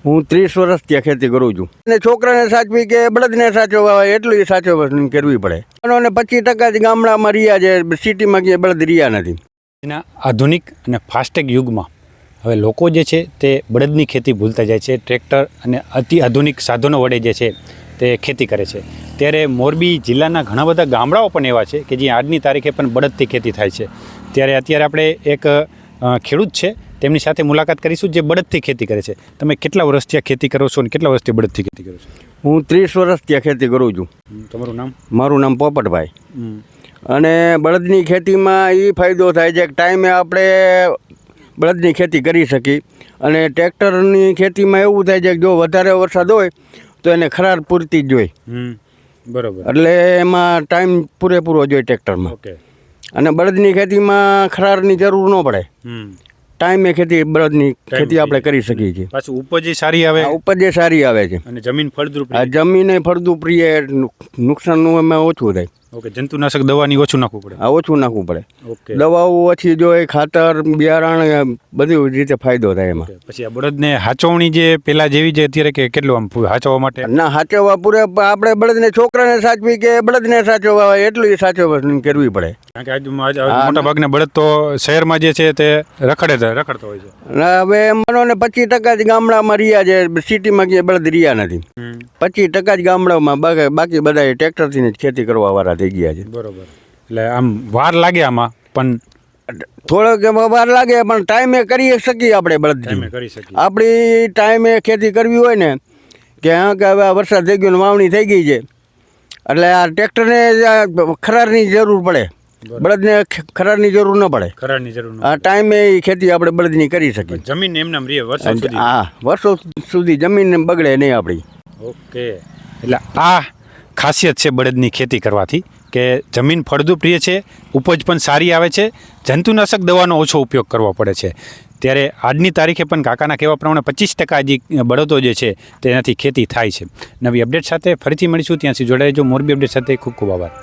હું 30 વર્ષ ત્યાં ખેતી કરું છું અને છોકરાને સાચવી કે બળદને સાચવવા હોય એટલું સાચવવા કરવી પડે. અને 25% જ ગામડામાં રહ્યા છે, સિટીમાં ક્યાંય બળદ રહ્યા નથી. એના આધુનિક અને ફાસ્ટેગ યુગમાં હવે લોકો જે છે તે બળદની ખેતી ભૂલતા જાય છે, ટ્રેક્ટર અને અતિ આધુનિક સાધનો વડે જે છે તે ખેતી કરે છે. ત્યારે મોરબી જિલ્લાના ઘણા બધા ગામડાઓ પણ એવા છે કે જ્યાં આજની તારીખે પણ બળદથી ખેતી થાય છે. ત્યારે અત્યારે આપણે એક ખેડૂત છે તેમની સાથે મુલાકાત કરીશું જે બળદથી ખેતી કરે છે. તમે કેટલા વર્ષથી આ ખેતી કરો છો અને કેટલા વર્ષથી બળદથી ખેતી કરો છો? હું 30 વર્ષ ત્યાં ખેતી કરું છું. તમારું નામ? મારું નામ પોપટભાઈ. અને બળદની ખેતીમાં એ ફાયદો થાય છે કે ટાઈમે આપણે બળદની ખેતી કરી શકીએ. અને ટ્રેક્ટરની ખેતીમાં એવું થાય છે કે જો વધારે વરસાદ હોય તો એને ખરાર પૂરતી જ જોઈએ. બરાબર. એટલે એમાં ટાઈમ પૂરેપૂરો જોઈએ ટ્રેક્ટરમાં. ઓકે. અને બળદની ખેતીમાં ખરારની જરૂર ન પડે. ટાઈમે ખેતી બળદની ખેતી આપણે કરી શકીએ છીએ. પાછું ઉપજ સારી આવે. ઉપજ સારી આવે છે અને જમીન ફળદ્રુપ. જમીન ફળદ્રુપ રહે, નુકસાનનું એમાં ઓછું થાય. ઓકે. જંતુનાશક દવાની ઓછું નાખવું પડે. ઓછું નાખવું પડે. ઓકે. દવાઓ ઓછી જોઈએ, ખાતર, બિયારણ, બધી રીતે ફાયદો થાય એમાં. પછી આ બળદને હાચવણી જે પેલા જેવી છે અત્યારે કે કેટલું આમ હાચવવા માટે? ના, હાચવવા પૂરે આપણે બળદને છોકરાને સાચવી કે બળદને સાચવવા હોય એટલું સાચવવા કરવી પડે. કારણ કે મોટા ભાગના બળદ તો શહેરમાં જે છે તે રખડતા હોય છે. હવે માનો ને 25% જ ગામડામાં રહ્યા છે, સિટીમાં ક્યાંય બળદ રહ્યા નથી. 25% જ ગામડામાં, બાકી બધા ટ્રેક્ટરથી જ ખેતી કરવા વાળા થઈ ગયા છે. બરોબર. એટલે આમ વાર લાગે આમાં, પણ થોડોક વાર લાગે પણ ટાઈમે કરી શકીએ આપણે બળદથી. આપણી ટાઈમે ખેતી કરવી હોય ને કે હા કે હવે વરસાદ થઈ ગયો ને વાવણી થઈ ગઈ છે એટલે આ ટ્રેક્ટરને ખરારની જરૂર પડે, બળદને ખરારની જરૂર ન પડે. ખરારની જરૂર આ ટાઈમે ખેતી આપણે બળદની કરી શકીએ. જમીન એમનામ રહે વર્ષો સુધી. હા, વર્ષો સુધી જમીન બગડે નહીં આપણી. ઓકે. એટલે આ ખાસિયત છે બળદની ખેતી કરવાથી કે જમીન ફળદ્રુપ રહે છે, ઉપજ પણ સારી આવે છે, જંતુનાશક દવાનો ઓછો ઉપયોગ કરવો પડે છે. ત્યારે આજની તારીખે પણ કાકાના કહેવા પ્રમાણે 25% જે બળદો જે છે તેનાથી ખેતી થાય છે. નવી અપડેટ સાથે ફરીથી મળીશું. ત્યાંથી જોડાઈ જો. મોરબી અપડેટ સાથે ખૂબ ખૂબ આભાર.